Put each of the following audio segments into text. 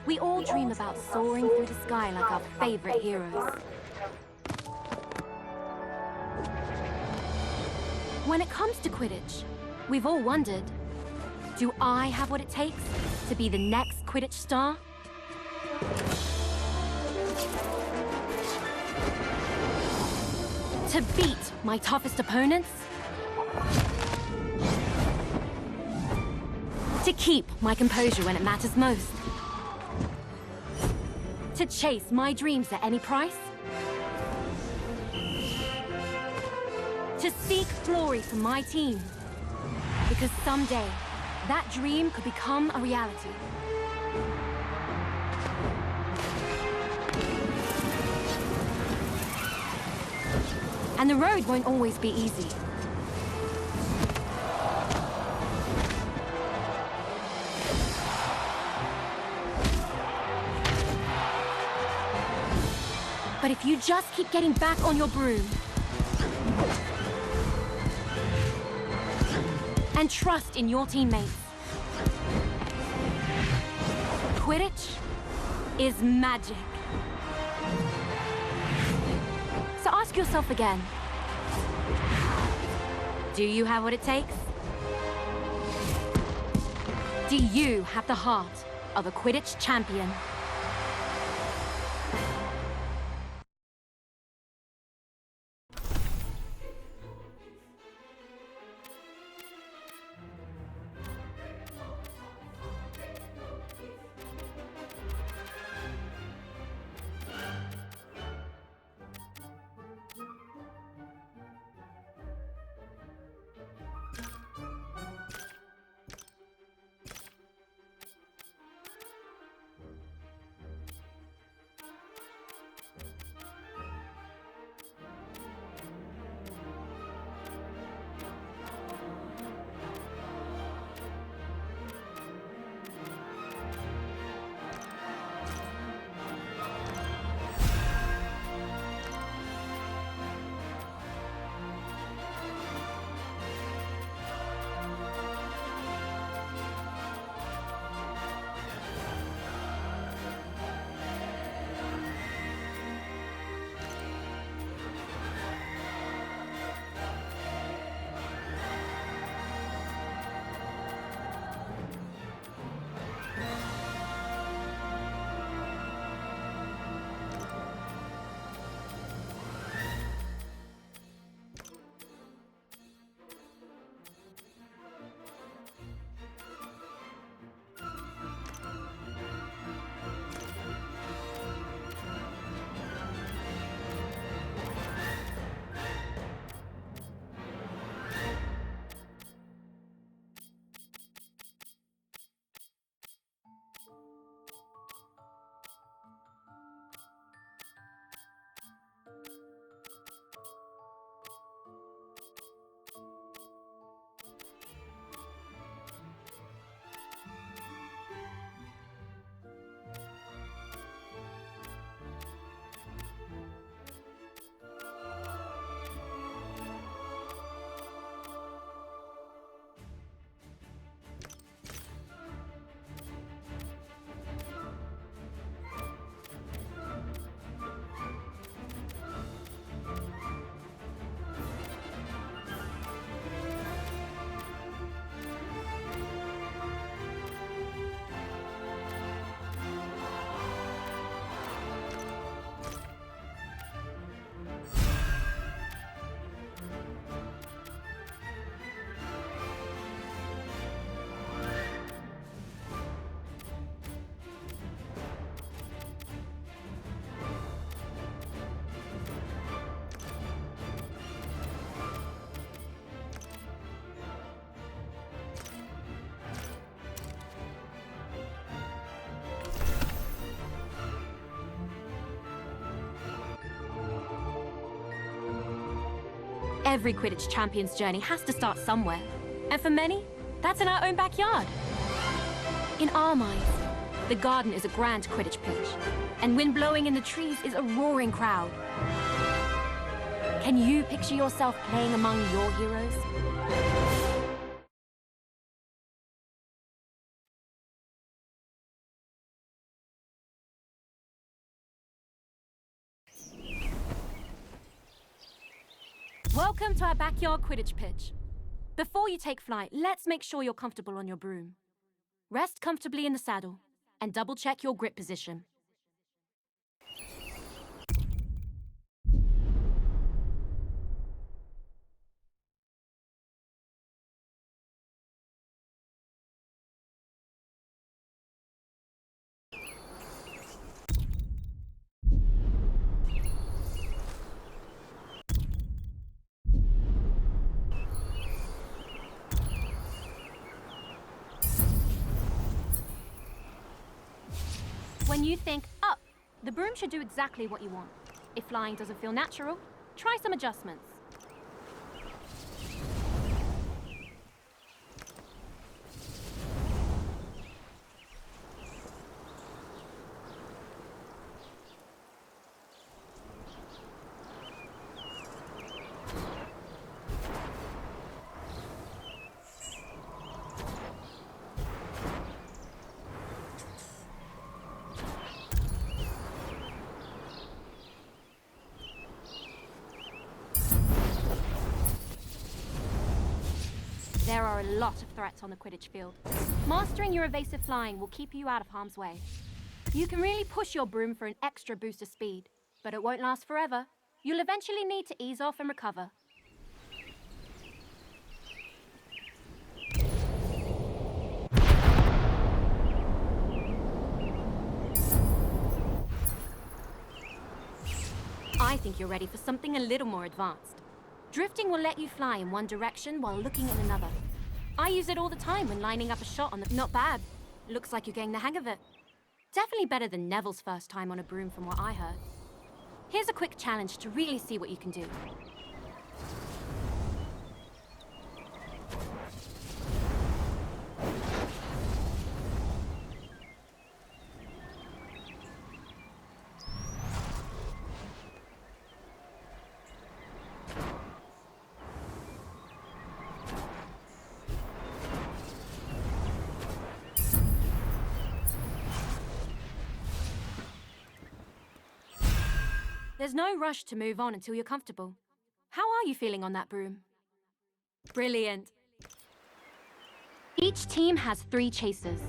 We all dream about soaring through the sky like our favorite heroes. When it comes to Quidditch, we've all wondered, do I have what it takes to be the next Quidditch star? To beat my toughest opponents? To keep my composure when it matters most? To chase my dreams at any price? To seek glory for my team? Because someday, that dream could become a reality. And the road won't always be easy. But if you just keep getting back on your broom and trust in your teammates, Quidditch is magic. So ask yourself again, do you have what it takes? Do you have the heart of a Quidditch champion? Every Quidditch champion's journey has to start somewhere. And for many, that's in our own backyard. In our minds, the garden is a grand Quidditch pitch, and wind blowing in the trees is a roaring crowd. Can you picture yourself playing among your heroes? Welcome to our backyard Quidditch pitch. Before you take flight, let's make sure you're comfortable on your broom. Rest comfortably in the saddle and double-check your grip position. When you think up, the broom should do exactly what you want. If flying doesn't feel natural, try some adjustments. There are a lot of threats on the Quidditch field. Mastering your evasive flying will keep you out of harm's way. You can really push your broom for an extra boost of speed, but it won't last forever. You'll eventually need to ease off and recover. I think you're ready for something a little more advanced. Drifting will let you fly in one direction while looking in another. I use it all the time when lining up a shot on the... Not bad. Looks like you're getting the hang of it. Definitely better than Neville's first time on a broom from what I heard. Here's a quick challenge to really see what you can do. There's no rush to move on until you're comfortable. How are you feeling on that broom? Brilliant. Each team has 3 chasers.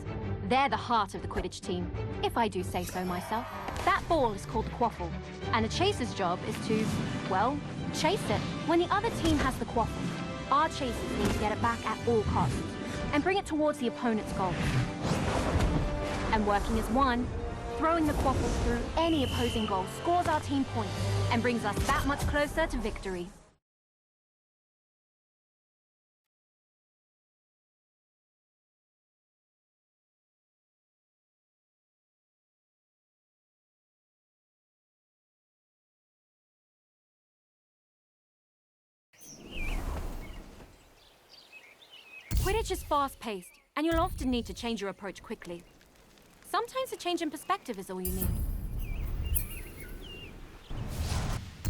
They're the heart of the Quidditch team, if I do say so myself. That ball is called the quaffle, and the chaser's job is to, well, chase it. When the other team has the quaffle, our chasers need to get it back at all costs and bring it towards the opponent's goal. And working as one, throwing the quaffle through any opposing goal scores our team points and brings us that much closer to victory. Quidditch is fast-paced, and you'll often need to change your approach quickly. Sometimes a change in perspective is all you need.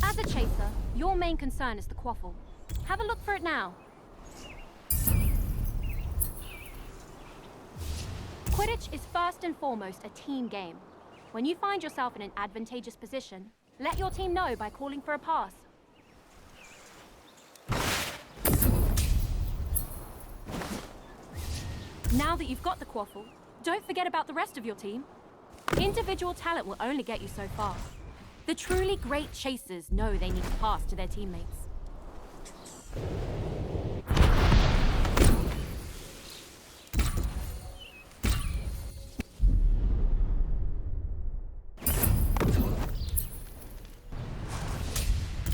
As a chaser, your main concern is the quaffle. Have a look for it now. Quidditch is first and foremost a team game. When you find yourself in an advantageous position, let your team know by calling for a pass. Now that you've got the quaffle, don't forget about the rest of your team. Individual talent will only get you so far. The truly great chasers know they need to pass to their teammates.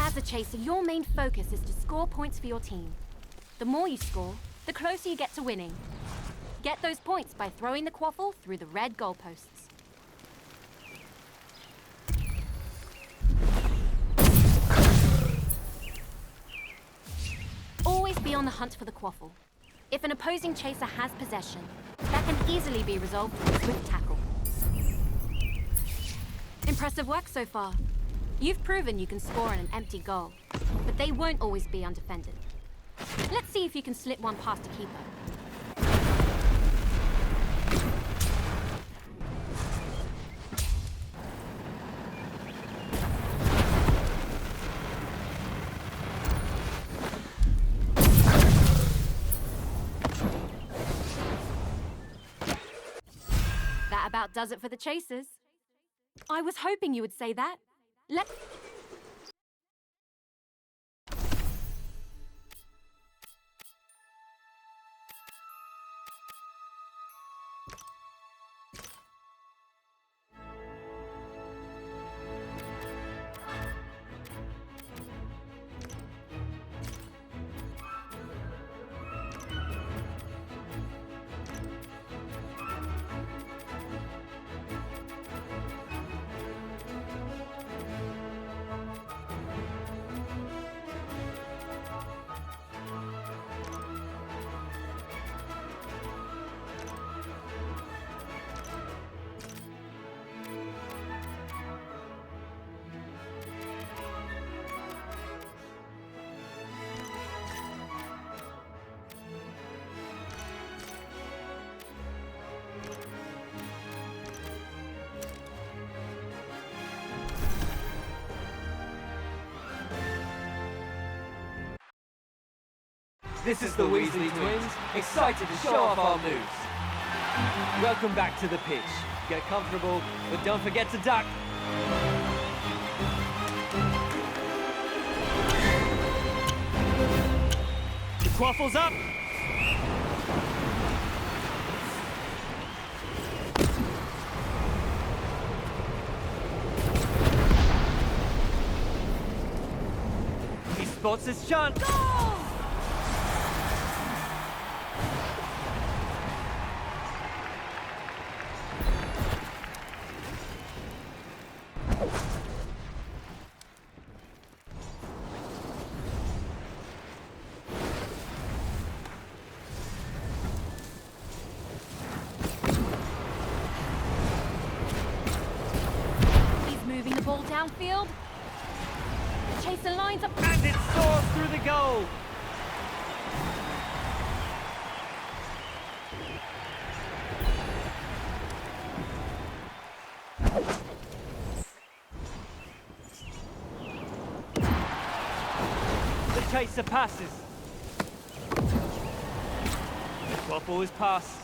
As a chaser, your main focus is to score points for your team. The more you score, the closer you get to winning. Get those points by throwing the quaffle through the red goalposts. Always be on the hunt for the quaffle. If an opposing chaser has possession, that can easily be resolved with a swift tackle. Impressive work so far. You've proven you can score on an empty goal, but they won't always be undefended. Let's see if you can slip one past a keeper. about does it for the chasers. I was hoping you would say that. This is the Weasley twins, excited to show off our moves. Welcome back to the pitch. Get comfortable, but don't forget to duck. The quaffle's up. He spots his chance. Goal! Ball downfield. The chaser lines up. And it soars through the goal. The chaser passes. The quaffle is passed.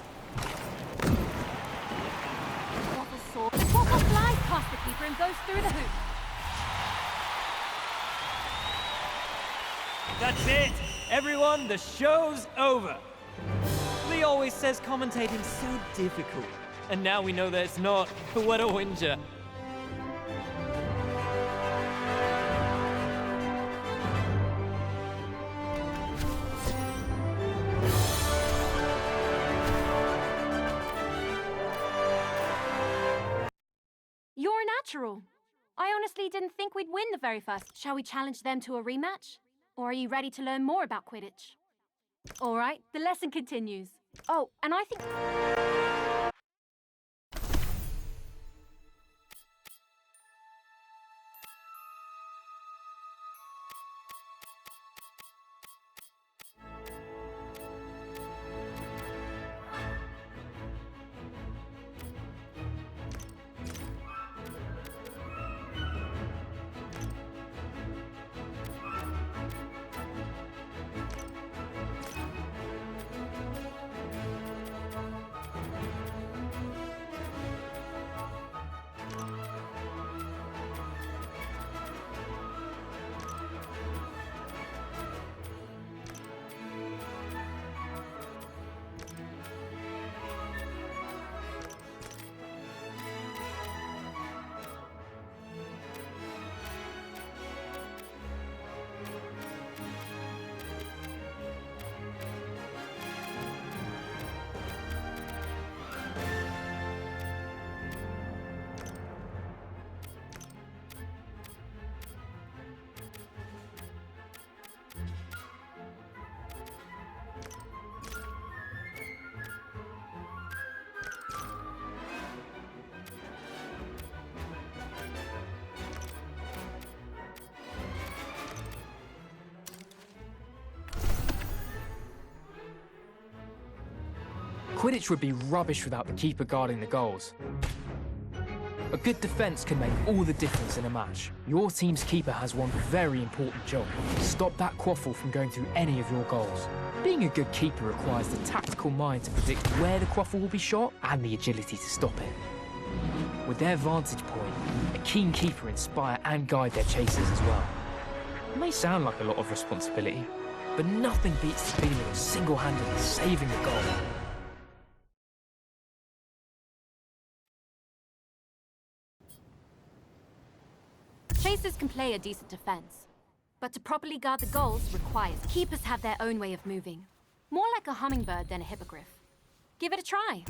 The quaffle flies past the keeper and goes through the hoop. That's it! Everyone, the show's over! Lee always says commentating's so difficult. And now we know that it's not. What a whinger. You're a natural. I honestly didn't think we'd win the very first. Shall we challenge them to a rematch? Or are you ready to learn more about Quidditch? All right, the lesson continues. Oh, and I think... Quidditch would be rubbish without the keeper guarding the goals. A good defence can make all the difference in a match. Your team's keeper has one very important job: stop that quaffle from going through any of your goals. Being a good keeper requires the tactical mind to predict where the quaffle will be shot and the agility to stop it. With their vantage point, a keen keeper inspire and guide their chasers as well. It may sound like a lot of responsibility, but nothing beats the feeling of single-handedly saving the goal. Chasers can play a decent defense, but to properly guard the goals requires keepers have their own way of moving. More like a hummingbird than a hippogriff. Give it a try.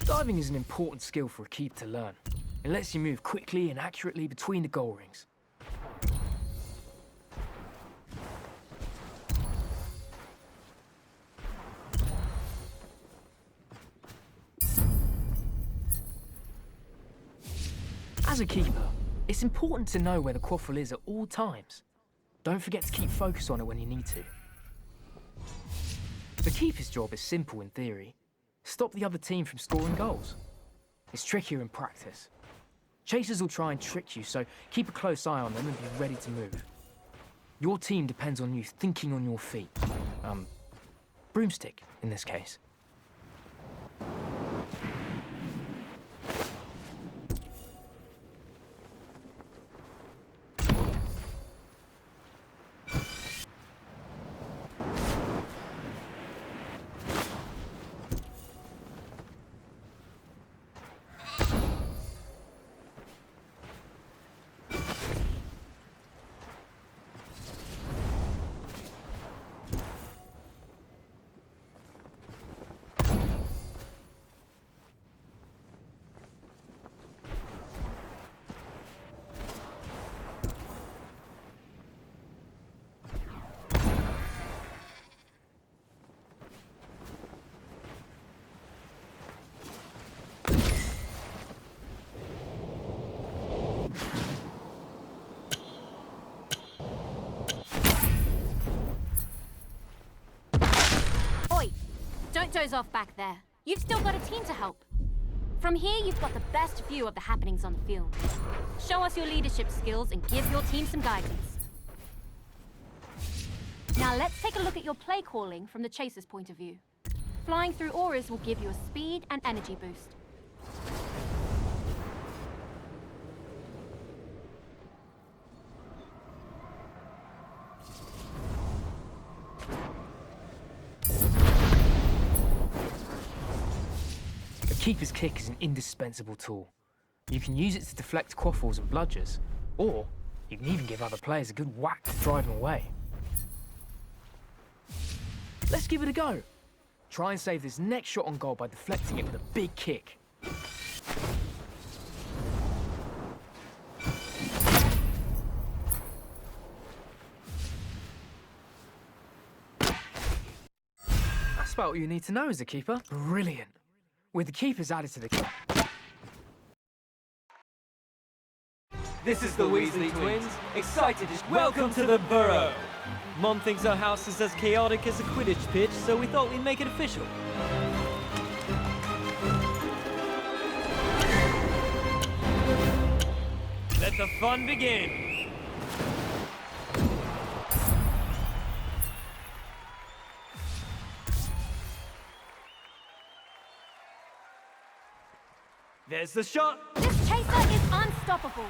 Diving is an important skill for a keeper to learn. It lets you move quickly and accurately between the goal rings. As a keeper, it's important to know where the quaffle is at all times. Don't forget to keep focus on it when you need to. The keeper's job is simple in theory. Stop the other team from scoring goals. It's trickier in practice. Chasers will try and trick you, so keep a close eye on them and be ready to move. Your team depends on you thinking on your feet. Broomstick, in this case. Don't doze off back there. You've still got a team to help. From here, you've got the best view of the happenings on the field. Show us your leadership skills and give your team some guidance. Now let's take a look at your play calling from the chaser's point of view. Flying through auras will give you a speed and energy boost. Keeper's kick is an indispensable tool. You can use it to deflect quaffles and bludgers, or you can even give other players a good whack to drive them away. Let's give it a go. Try and save this next shot on goal by deflecting it with a big kick. That's about all you need to know as a keeper. Brilliant. With the keepers added to the... This is the Weasley twins, excited to welcome to the Burrow! Mom thinks our house is as chaotic as a Quidditch pitch, so we thought we'd make it official. Let the fun begin! There's the shot! This chaser is unstoppable!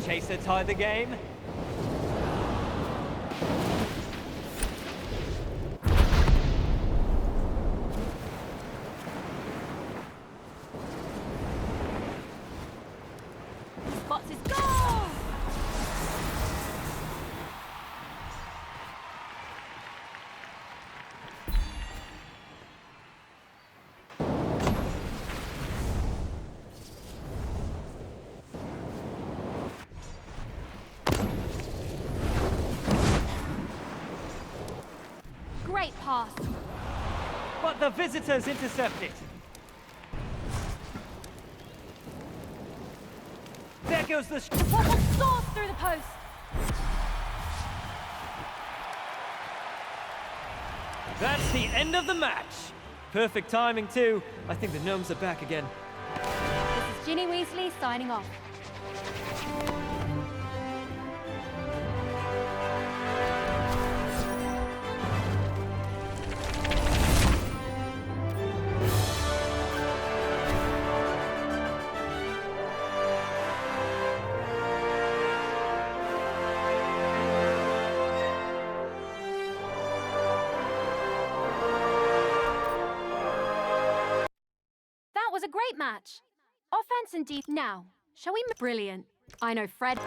Chaser tie the game. Spots his goal! Great pass. But the visitors intercept it. There goes the... The ball soars through the post. That's the end of the match. Perfect timing, too. I think the gnomes are back again. This is Ginny Weasley signing off. That was a great match. Offense and deep now. Shall we? Brilliant. I know Fred.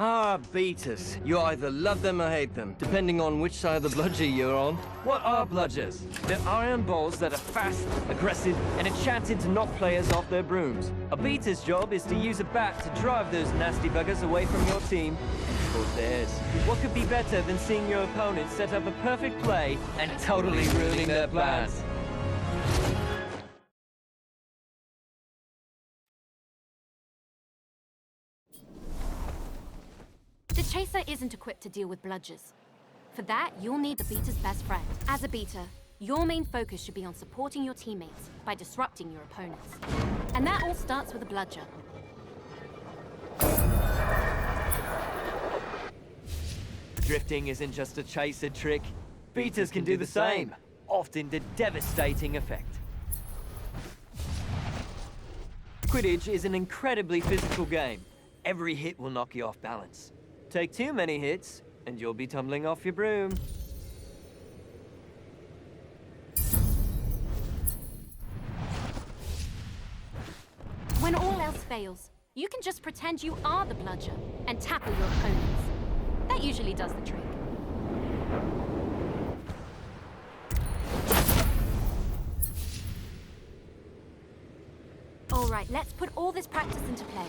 Ah, beaters. You either love them or hate them, depending on which side of the bludger you're on. What are bludgers? They're iron balls that are fast, aggressive, and enchanted to knock players off their brooms. A beater's job is to use a bat to drive those nasty buggers away from your team, or theirs. What could be better than seeing your opponent set up a perfect play and totally ruining their plans? The Chaser isn't equipped to deal with bludgers. For that, you'll need the beater's best friend. As a beater, your main focus should be on supporting your teammates by disrupting your opponents. And that all starts with a bludger. Drifting isn't just a chaser trick. Beaters can do the same, often to devastating effect. Quidditch is an incredibly physical game. Every hit will knock you off balance. Take too many hits, and you'll be tumbling off your broom. When all else fails, you can just pretend you are the bludger and tackle your opponents. That usually does the trick. All right, let's put all this practice into play.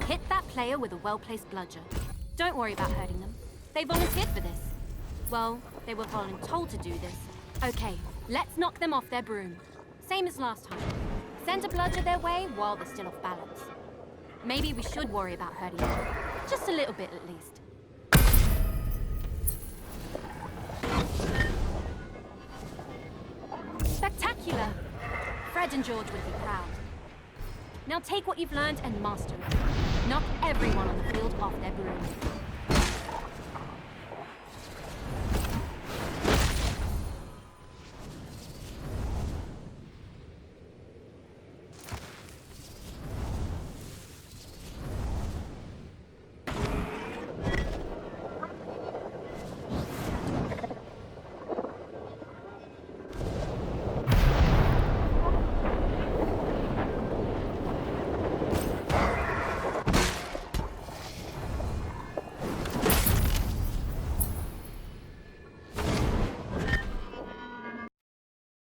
Hit that player with a well-placed bludger. Don't worry about hurting them. They volunteered for this. Well, they were told to do this. Okay, let's knock them off their broom. Same as last time. Send a bludger their way while they're still off balance. Maybe we should worry about hurting them. Just a little bit at least. Spectacular! Fred and George would be proud. Now take what you've learned and master it. Knock everyone on the field off their broom.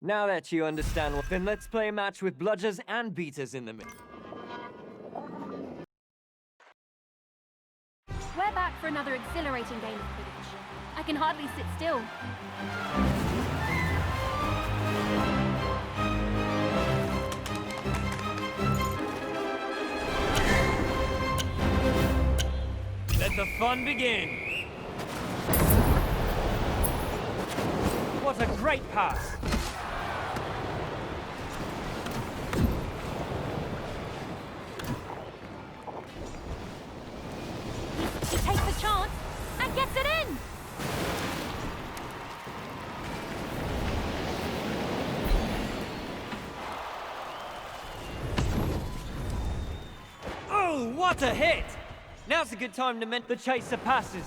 Now that you understand, then let's play a match with bludgers and beaters in the middle. We're back for another exhilarating game of Quidditch. I can hardly sit still. fun begin. What a great pass. He takes the chance and gets it in! Oh, what a hit! Now's a good time to mend the chaser passes.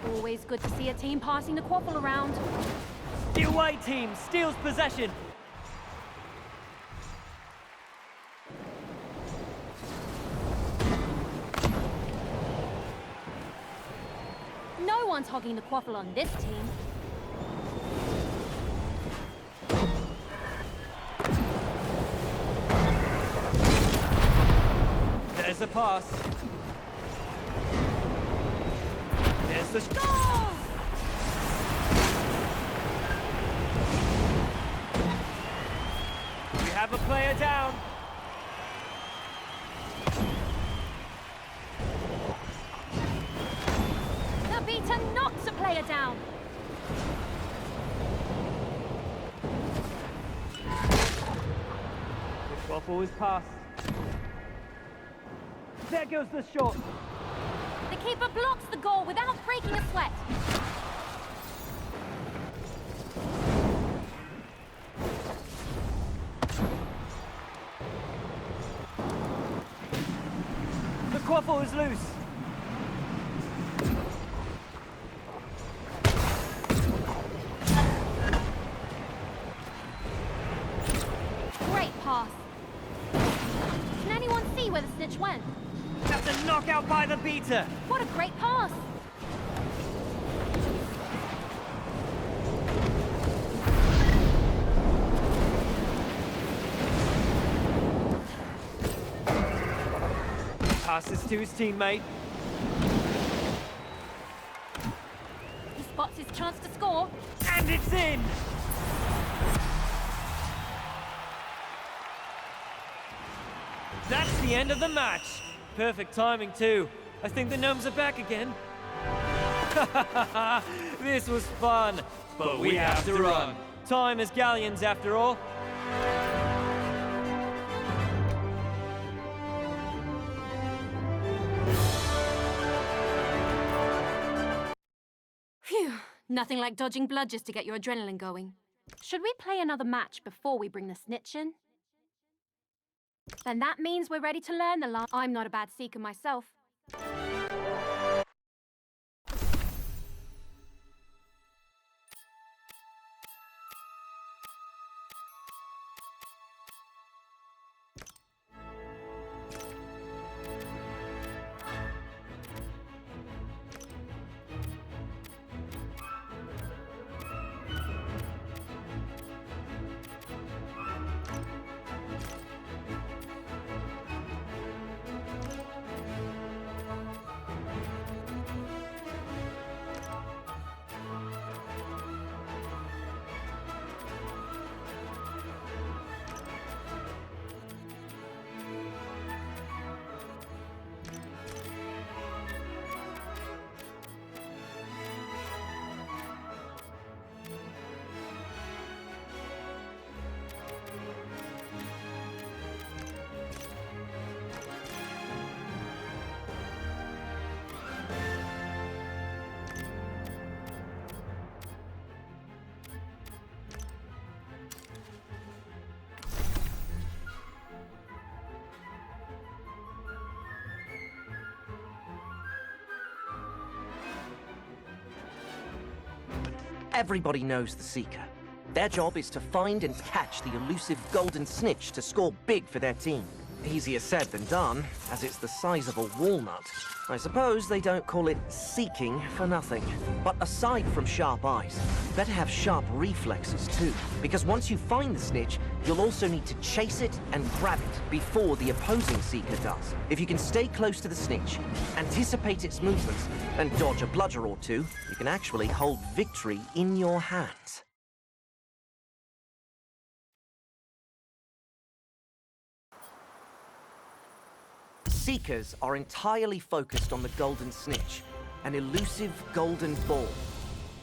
Always good to see a team passing the quaffle around. The away team steals possession. No one's hogging the quaffle on this team. There's a pass. There's the Goal! We have a player down. The beater knocks a player down. The quaffle is passed. There goes the shot. The keeper blocks the goal without breaking a sweat. The quaffle is loose. Great pass. Can anyone see where the snitch went? That's a knockout by the beater. What a great pass! Passes to his teammate. He spots his chance to score. And it's in! That's the end of the match. Perfect timing, too. I think the gnomes are back again. This was fun. But we have to run. Time is galleons, after all. Phew, nothing like dodging bludgers to get your adrenaline going. Should we play another match before we bring the snitch in? Then that means we're ready to learn the line. I'm not a bad seeker myself. Everybody knows the Seeker. Their job is to find and catch the elusive golden snitch to score big for their team. Easier said than done, as it's the size of a walnut. I suppose they don't call it seeking for nothing. But aside from sharp eyes, you better have sharp reflexes too. Because once you find the snitch, you'll also need to chase it and grab it before the opposing Seeker does. If you can stay close to the snitch, anticipate its movements, and dodge a bludger or two, you can actually hold victory in your hands. Seekers are entirely focused on the golden snitch, an elusive golden ball.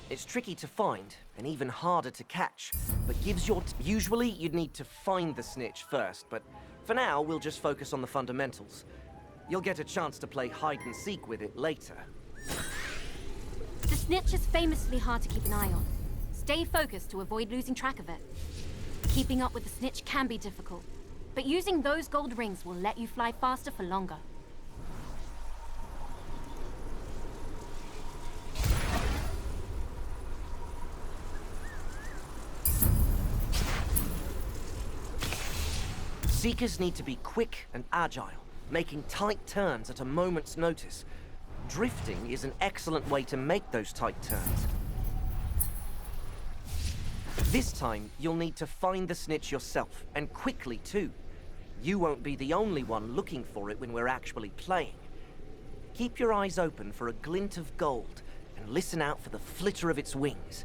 It's tricky to find, and even harder to catch, but gives your... Usually, you'd need to find the snitch first, but for now, we'll just focus on the fundamentals. You'll get a chance to play hide-and-seek with it later. The snitch is famously hard to keep an eye on. Stay focused to avoid losing track of it. Keeping up with the snitch can be difficult, but using those gold rings will let you fly faster for longer. Seekers need to be quick and agile, making tight turns at a moment's notice. Drifting is an excellent way to make those tight turns. This time, you'll need to find the snitch yourself, and quickly too. You won't be the only one looking for it when we're actually playing. Keep your eyes open for a glint of gold, and listen out for the flitter of its wings.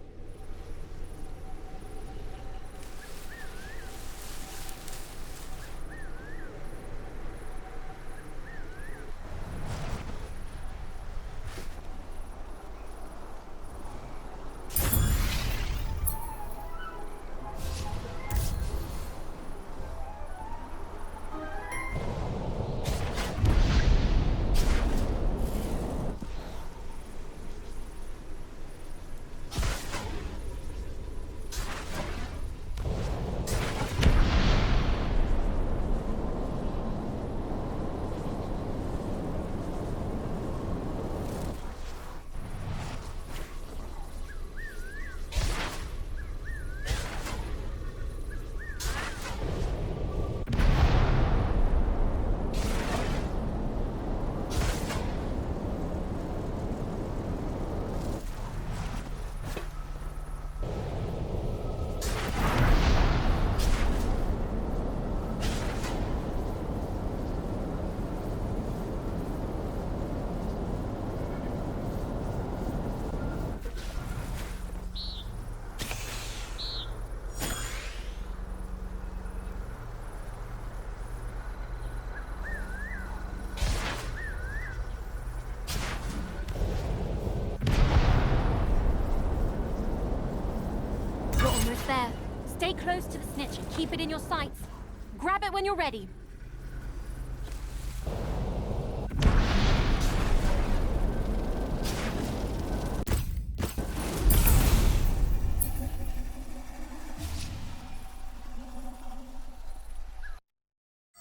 There. Stay close to the snitch and keep it in your sights. Grab it when you're ready.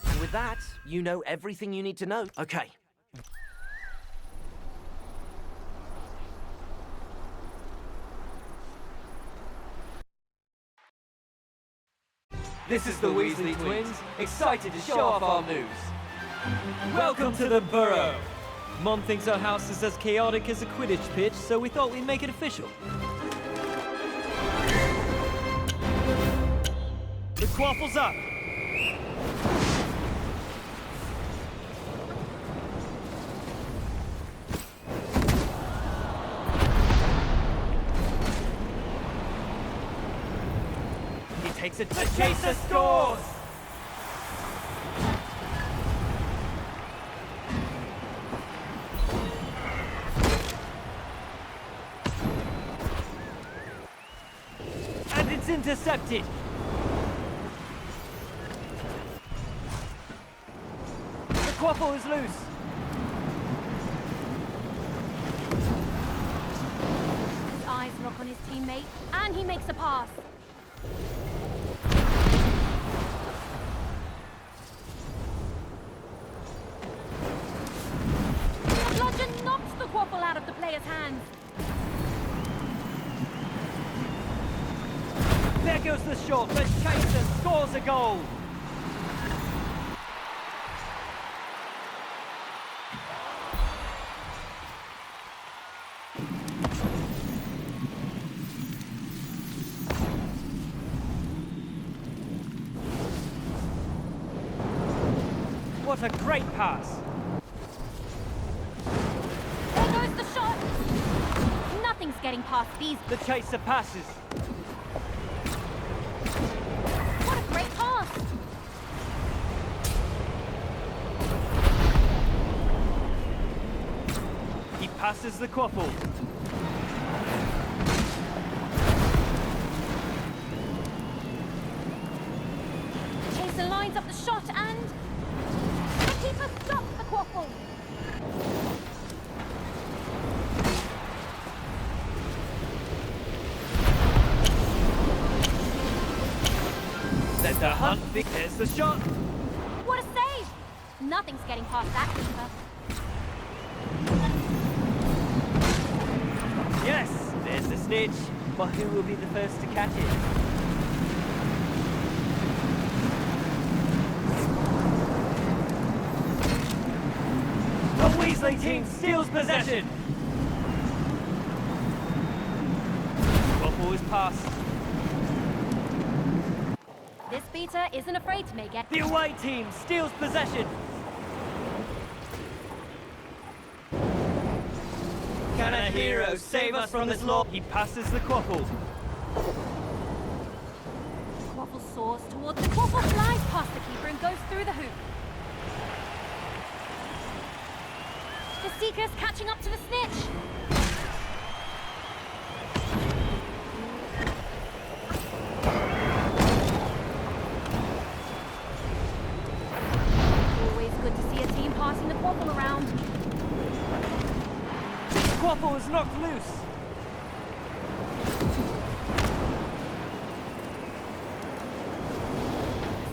And with that, you know everything you need to know. Okay. This is the Weasley twins, excited to show off our moves. Welcome to the Burrow! Mom thinks our house is as chaotic as a Quidditch pitch, so we thought we'd make it official. The quaffle's up! Takes it to Chaser scores! And it's intercepted! The quaffle is loose! His eyes lock on his teammate, and he makes a pass. Knocks the quaffle out of the player's hands. There goes the shot, but Chaser scores a goal! What a great pass! Nothing's getting past these. The Chaser passes. What a great pass! passes the quaffle. The chaser lines up the shot and... the keeper stops the quaffle! Let the hunt be. There's the shot. What a save! Nothing's getting past that keeper. Yes, there's the snitch. But who will be the first to catch it? The Weasley team steals possession. Quaffle is passed. This beater isn't afraid to make it. The away team steals possession. Can a hero save us from this law? He passes the quaffle. Quaffle soars towards the quaffle, flies past the keeper and goes through the hoop. The Seeker's catching up to the snitch. Always good to see a team passing the quaffle around. Quaffle is knocked loose.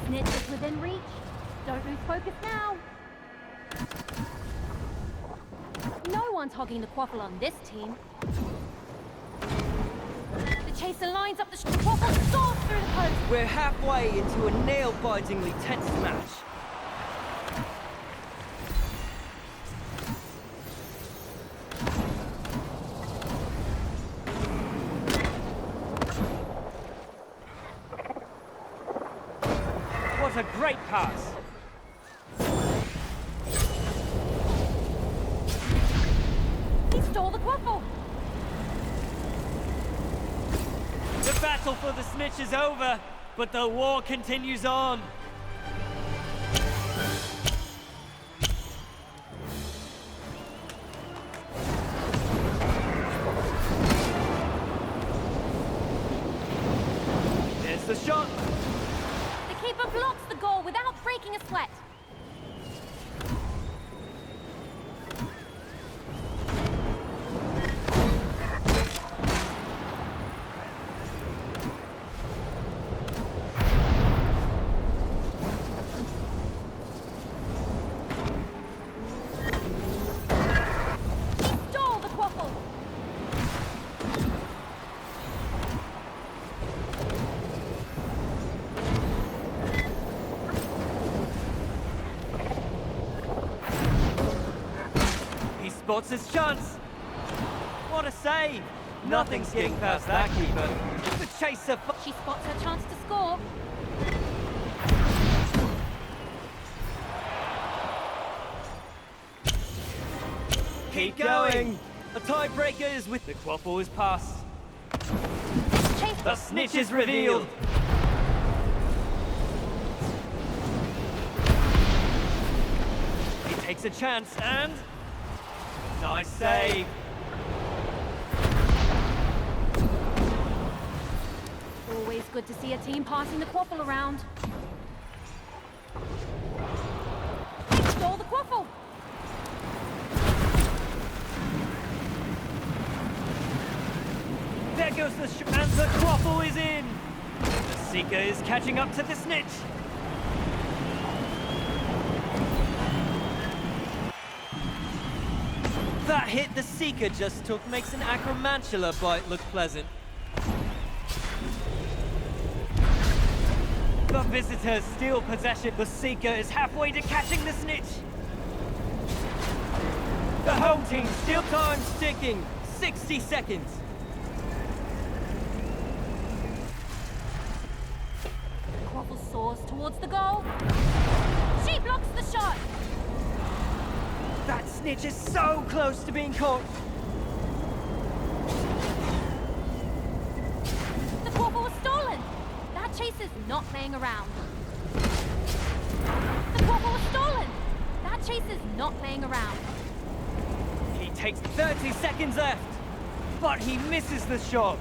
Snitch is within reach. Don't lose focus now. No one's hogging the quaffle on this team. The chaser lines up the quaffle, soars through the post. We're halfway into a nail-bitingly tense match. What a great pass. He stole the quaffle. The battle for the snitch is over, but the war continues on. There's the shot. The keeper blocks the goal without breaking a sweat. He stole the quaffle. He spots his chance. What a save. Nothing's getting past that keeper. The chaser. She spots her chance to score. Keep going. A tiebreaker is with the quaffle is passed. Chase The snitch is revealed. He takes a chance and... nice save. Always good to see a team passing the quaffle around. He stole the quaffle. There goes the and the quaffle is in. The Seeker is catching up to the snitch. That hit the Seeker just took makes an acromantula bite look pleasant. The visitors steal possession. The Seeker is halfway to catching the snitch. The home team still time's ticking. 60 seconds. Quaffle soars towards the goal. She blocks the shot. That snitch is so close to being caught. The quaffle was stolen. That chaser's not playing around. The quaffle was stolen. That chaser's not playing around. He takes 30 seconds left, but he misses the shot.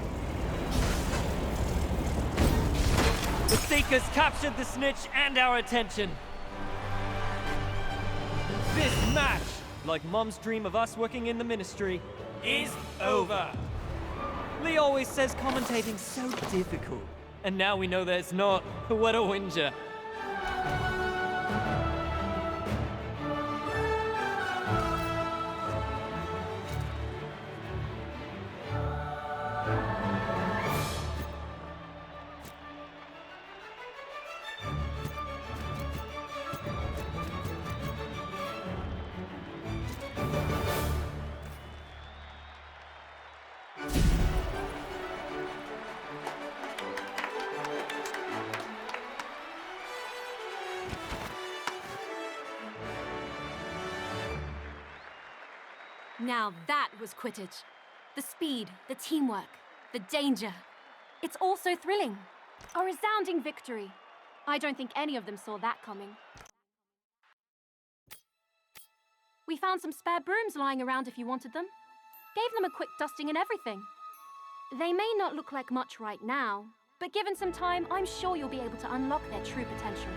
The Seekers captured the snitch and our attention. This match, like Mom's dream of us working in the ministry, is over. Lee always says commentating's so difficult. And now we know that it's not. What a whinger. Now that was Quidditch. The speed, the teamwork, the danger. It's all so thrilling. A resounding victory. I don't think any of them saw that coming. We found some spare brooms lying around if you wanted them. Gave them a quick dusting and everything. They may not look like much right now, but given some time, I'm sure you'll be able to unlock their true potential.